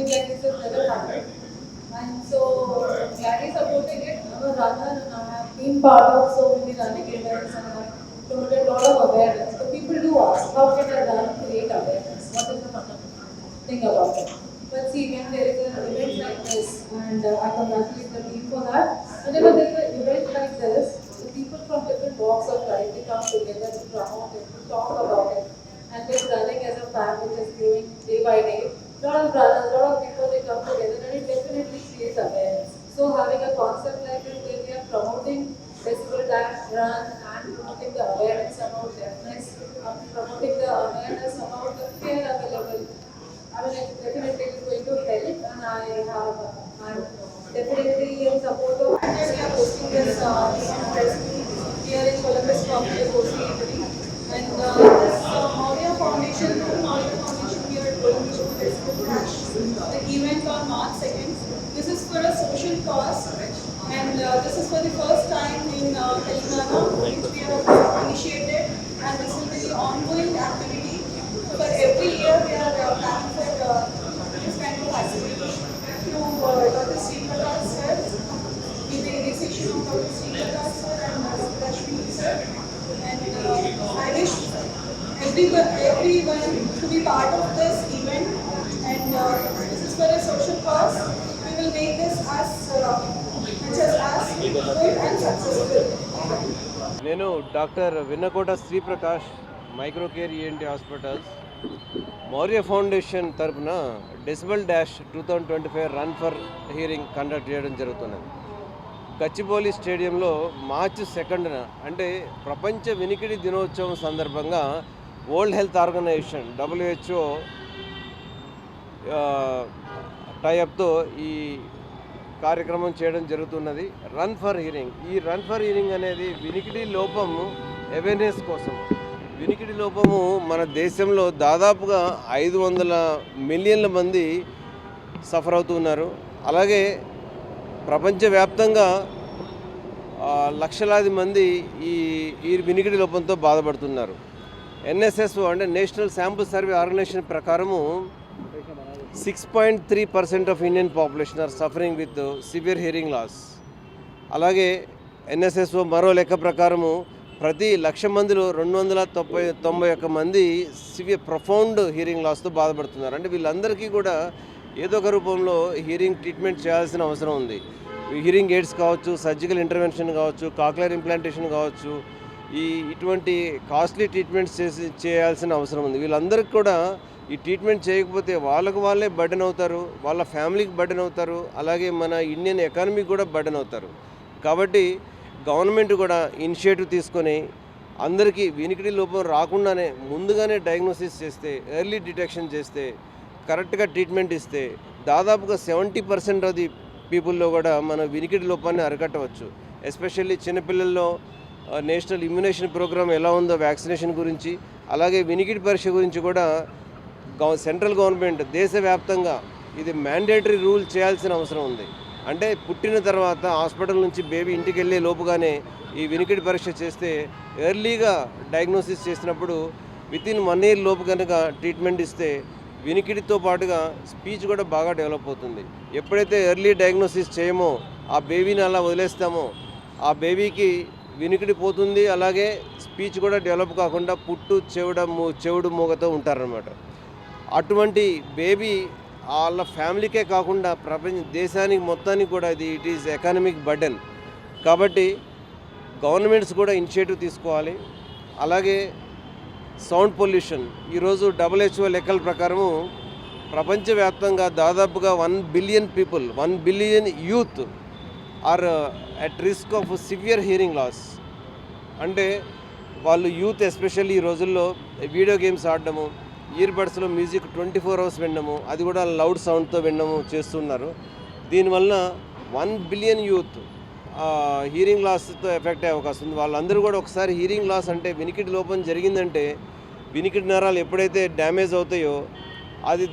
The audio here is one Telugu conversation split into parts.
something like this has never happened. And so Gladly supporting it. I'm a runner and I have been part of so many running events and I've promoted a lot of awareness. So people do ask, how can a run create awareness? What is the fundamental thing about it? But see, when there is an event like this, and I congratulate the team for that, whenever there is an event like this, the people from different walks of life, they come together to promote it, to talk about it. And with running as a fan which is growing day by day, lot of runners, lot of people they come together and it definitely creates awareness. So having a concept like this where we are promoting Decibel Dash Run and promoting the awareness about deafness, promoting the awareness about the care available. I mean, it definitely is going to help, and I'm definitely in support of. We are hosting this press meet here in Columbus, Ohio, hosting Italy, and this Maurya Foundation, we are going to this the event on March 2nd. This is for a social cause, and this is for the first time in Telangana, which we have initiated, and this will be the ongoing activity. For every year, we are planning for this kind of activity through Dr. Sri Prakash sir, with the initiation of Dr. Sri Prakash sir and Dr. Rashmi sir. And I wish everyone to be part of this event. And this is for a social cause. We will make this as much as good and successful. నేను doctor Vinnakota Sriprakash microcare ENT hospitals Maurya foundation తరఫున decibel dash 2025 run for hearing conduct చేయడం జరుగుతున్నది. గచ్చిబౌలి స్టేడియంలో మార్చి 2న అంటే ప్రపంచ వినికిడి దినోత్సవం సందర్భంగా వరల్డ్ హెల్త్ ఆర్గనైజేషన్ WHO టైఅప్తో ఈ కార్యక్రమం చేయడం జరుగుతున్నది. Run for hearing. ఈ రన్ ఫర్ హియరింగ్ అనేది వినికిడి లోపము అవేర్నెస్ కోసం. వినికిడి లోపము మన దేశంలో దాదాపుగా 500 మిలియన్ల మంది సఫర్ అవుతున్నారు. అలాగే ప్రపంచవ్యాప్తంగా లక్షలాది మంది ఈ వినికిడి లోపంతో బాధపడుతున్నారు. NSSO అంటే నేషనల్ శాంపుల్ సర్వే ఆర్గనైజేషన్ ప్రకారము 6.3% of Indian population are suffering with severe hearing loss. అలాగే NSSO మరో లెక్క ప్రకారము ప్రతి 1,00,000 మందిలో 291 మంది సివియర్ ప్రొఫౌండ్ హియరింగ్ లాస్తో బాధపడుతున్నారు. అంటే వీళ్ళందరికీ కూడా ఏదో ఒక రూపంలో హియరింగ్ ట్రీట్మెంట్ చేయాల్సిన అవసరం ఉంది. హియరింగ్ ఎయిడ్స్ కావచ్చు, సర్జికల్ ఇంటర్వెన్షన్ కావచ్చు, కాక్లియర్ ఇంప్లాంటేషన్ కావచ్చు, ఇటువంటి కాస్ట్లీ ట్రీట్మెంట్స్ చేయాల్సిన అవసరం ఉంది. వీళ్ళందరికీ కూడా ఈ ట్రీట్మెంట్ చేయకపోతే వాళ్ళే బర్డెన్ అవుతారు, వాళ్ళ ఫ్యామిలీకి బర్డెన్ అవుతారు, అలాగే మన ఇండియన్ ఎకానమీకి కూడా బర్డెన్ అవుతారు. కాబట్టి గవర్నమెంట్ కూడా ఇనిషియేటివ్ తీసుకొని అందరికీ వినికిడి లోపం రాకుండానే ముందుగానే డయాగ్నోసిస్ చేస్తే, ఎర్లీ డిటెక్షన్ చేస్తే, కరెక్ట్గా ట్రీట్మెంట్ ఇస్తే దాదాపుగా 70% ఆఫ్ ది పీపుల్లో కూడా మన వినికిడి లోపాన్ని అరికట్టవచ్చు. ఎస్పెషల్లీ చిన్నపిల్లల్లో నేషనల్ ఇమ్యునేషన్ ప్రోగ్రామ్ ఎలా ఉందో వ్యాక్సినేషన్ గురించి, అలాగే వినికిడి పరీక్ష గురించి కూడా సెంట్రల్ గవర్నమెంట్ దేశవ్యాప్తంగా ఇది మ్యాండేటరీ రూల్ చేయాల్సిన అవసరం ఉంది. అంటే పుట్టిన తర్వాత హాస్పిటల్ నుంచి బేబీ ఇంటికి వెళ్ళే లోపుగానే ఈ వినికిడి పరీక్ష చేస్తే ఎర్లీగా డయాగ్నోసిస్ చేసినప్పుడు వితిన్ 1 year లోపు కనుక ట్రీట్మెంట్ ఇస్తే వినికిడితో పాటుగా స్పీచ్ కూడా బాగా డెవలప్ అవుతుంది. ఎప్పుడైతే ఎర్లీ డయాగ్నోసిస్ చేయమో, ఆ బేబీని అలా వదిలేస్తామో, ఆ బేబీకి వినికిడి పోతుంది, అలాగే స్పీచ్ కూడా డెవలప్ కాకుండా పుట్టు చెవుడు మూగతో ఉంటారనమాట. అటువంటి బేబీ వాళ్ళ ఫ్యామిలీకే కాకుండా దేశానికి మొత్తానికి కూడా ఇట్ ఈజ్ ఎకానమిక్ బర్డెన్. కాబట్టి గవర్నమెంట్స్ కూడా ఇనిషియేటివ్ తీసుకోవాలి. అలాగే సౌండ్ పొల్యూషన్ ఈరోజు WHO లెక్కల ప్రకారము ప్రపంచవ్యాప్తంగా దాదాపుగా 1 billion people, 1 billion youth are at risk of severe hearing loss. అంటే వాళ్ళు యూత్ ఎస్పెషల్లీ ఈ రోజుల్లో వీడియో గేమ్స్ ఆడడము, ఇయర్బడ్స్లో మ్యూజిక్ 24 hours వినడము, అది కూడా లౌడ్ సౌండ్తో వినడము చేస్తున్నారు. దీనివల్ల 1 బిలియన్ యూత్ హియరింగ్ లాస్తో ఎఫెక్ట్ అయ్యే అవకాశం ఉంది. వాళ్ళందరూ కూడా ఒకసారి హియరింగ్ లాస్ అంటే వినికిడి లోపం జరిగిందంటే వినికిడి నరాలు ఎప్పుడైతే డ్యామేజ్ అవుతాయో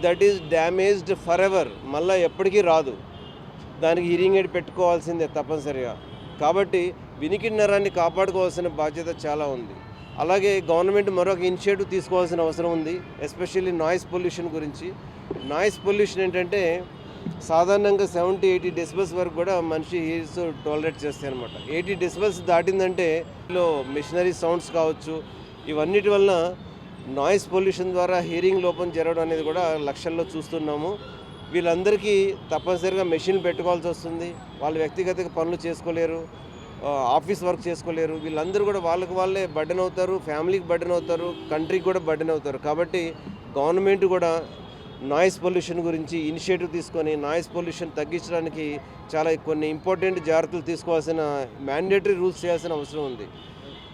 that is damaged for ever, మళ్ళీ ఎప్పటికీ రాదు. దానికి హియరింగ్ ఎయిడ్ పెట్టుకోవాల్సిందే తప్పనిసరిగా. కాబట్టి వినికిడి నరాన్ని కాపాడుకోవాల్సిన బాధ్యత చాలా ఉంది. అలాగే గవర్నమెంట్ మరొక ఇనిషియేటివ్ తీసుకోవాల్సిన అవసరం ఉంది, ఎస్పెషల్లీ నాయిస్ పొల్యూషన్ గురించి. నాయిస్ పొల్యూషన్ ఏంటంటే సాధారణంగా 70-80 డెసిబల్స్ వరకు కూడా మనిషి హీర్స్ టాలరేట్ చేస్తాయి అనమాట. 80 డెసిబల్స్ దాటిందంటే మిషనరీ సౌండ్స్ కావచ్చు, ఇవన్నిటి వలన నాయిస్ పొల్యూషన్ ద్వారా హీరింగ్ లోపం జరగడం అనేది కూడా లక్షల్లో చూస్తున్నాము. వీళ్ళందరికీ తప్పనిసరిగా మెషిన్ పెట్టుకోవాల్సి వస్తుంది, వాళ్ళు వ్యక్తిగత పనులు చేసుకోలేరు, ఆఫీస్ వర్క్ చేసుకోలేరు. వీళ్ళందరూ కూడా వాళ్ళకి వాళ్ళే బర్డెన్ అవుతారు, ఫ్యామిలీకి బర్డెన్ అవుతారు, కంట్రీకి కూడా బర్డెన్ అవుతారు. కాబట్టి గవర్నమెంట్ కూడా నాయిస్ పొల్యూషన్ గురించి ఇనిషియేటివ్ తీసుకొని నాయిస్ పొల్యూషన్ తగ్గించడానికి చాలా కొన్ని ఇంపార్టెంట్ జాగ్రత్తలు తీసుకోవాల్సిన, మ్యాండేటరీ రూల్స్ చేయాల్సిన అవసరం ఉంది.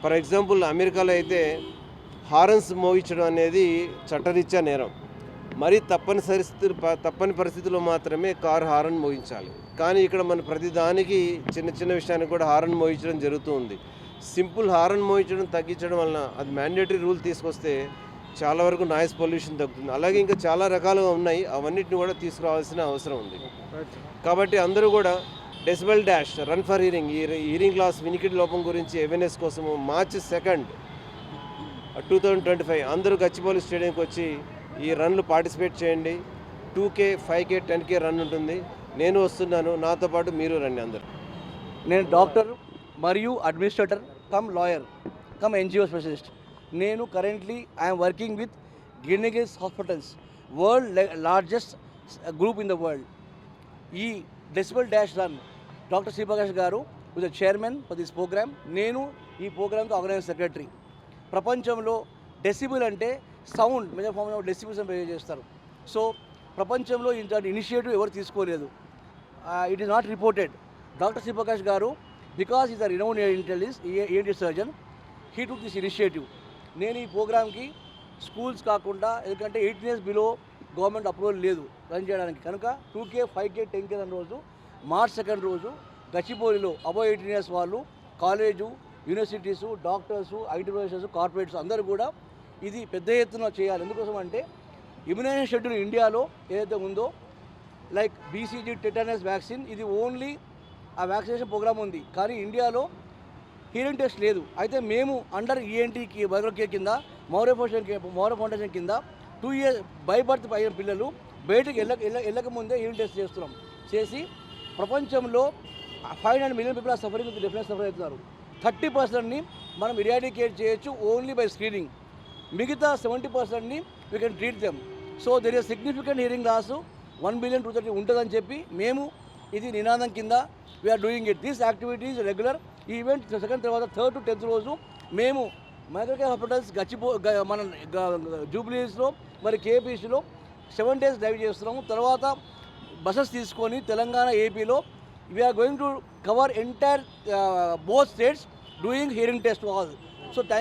ఫర్ ఎగ్జాంపుల్ అమెరికాలో అయితే హారన్స్ మోగించడం అనేది చట్టరీత్యా నేరం. మరీ తప్పని పరిస్థితుల్లో మాత్రమే కార్ హారన్ మోగించాలి. కానీ ఇక్కడ మన ప్రతిదానికి చిన్న చిన్న విషయానికి కూడా హారన్ మోగించడం జరుగుతుంది. సింపుల్ హారన్ మోగించడం తగ్గించడం వలన అది మ్యాండేటరీ రూల్ తీసుకొస్తే చాలా వరకు నాయిస్ పొల్యూషన్ తగ్గుతుంది. అలాగే ఇంకా చాలా రకాలుగా ఉన్నాయి, అవన్నిటిని కూడా తీసుకురావాల్సిన అవసరం ఉంది. కాబట్టి అందరూ కూడా decibel dash run for hearing, ఈ హీరింగ్ లాస్ వినికిడి లోపం గురించి అవేర్నెస్ కోసము March 2, 2025 అందరూ గచ్చిబౌలి స్టేడియంకి వచ్చి ఈ రన్లు పార్టిసిపేట్ చేయండి. 2K, 5K, 10K రన్ ఉంటుంది. నేను వస్తున్నాను, నాతో పాటు మీరు రండి అందరు. నేను డాక్టర్ మరియు administrator cum lawyer cum NGO specialist. నేను currently I'm working with Guinness hospitals, world largest group in the world. ఈ decibel dash run doctor Sriprakash గారు with the chairman for this programme. నేను ఈ ప్రోగ్రామ్కి ఆర్గనైజ్ సెక్రటరీ. ప్రపంచంలో డెసిబుల్ అంటే sound measure form of decibels అని మెజర్ చేస్తారు. సో ప్రపంచంలో ఇలాంటి ఇనిషియేటివ్ ఎవరు తీసుకోలేదు. It is not reported. Doctor Sriprakash గారు, because is the renowned ENT surgeon, he took this initiative. నేను ఈ ప్రోగ్రామ్కి స్కూల్స్ కాకుండా, ఎందుకంటే 18 years బిలో గవర్నమెంట్ అప్రూవల్ లేదు రన్ చేయడానికి, కనుక 2K, 5K, 10K అన్న రోజు March 2 రోజు గచ్చిబౌలిలో అబౌవ్ 18 years వాళ్ళు, college, universities, doctors, IT professionals, corporates అందరూ కూడా ఇది పెద్ద ఎత్తున చేయాలి. ఎందుకోసం అంటే ఇమ్యునైజేషన్ షెడ్యూల్ ఇండియాలో ఏదైతే ఉందో, లైక్ BCG టెటానస్ వ్యాక్సిన్, ఇది ఓన్లీ ఆ వ్యాక్సినేషన్ ప్రోగ్రామ్ ఉంది, కానీ ఇండియాలో హీరింగ్ టెస్ట్ లేదు. అయితే మేము అండర్ ENTకి బయోకే కింద మౌర్య ఫౌండేషన్ కింద 2 years బై బర్త్ అయిన పిల్లలు బయటకు వెళ్ళక ముందే హీరింగ్ టెస్ట్ చేస్తున్నాం. చేసి ప్రపంచంలో 500 million people are suffering with definite suffer అవుతున్నారు. 30%ని మనం ఇరాడికేట్ చేయొచ్చు ఓన్లీ బై స్క్రీనింగ్. మిగతా 70%ని we can treat them. So there is significant hearing loss 1,230,000 ఉంటుందని చెప్పి మేము ఇది నినాదం కింద we're doing it. This activities regular. ఈ ఈవెంట్ 2nd తర్వాత 3rd to 10th రోజు మేము మైక్రోకేర్ హాస్పిటల్స్ మన జూబ్లీస్లో మరి KPCలో 7 days డ్రైవ్ చేస్తున్నాము. తర్వాత బసెస్ తీసుకొని తెలంగాణ, ఏపీలో we are going to cover entire both states doing hearing test all. So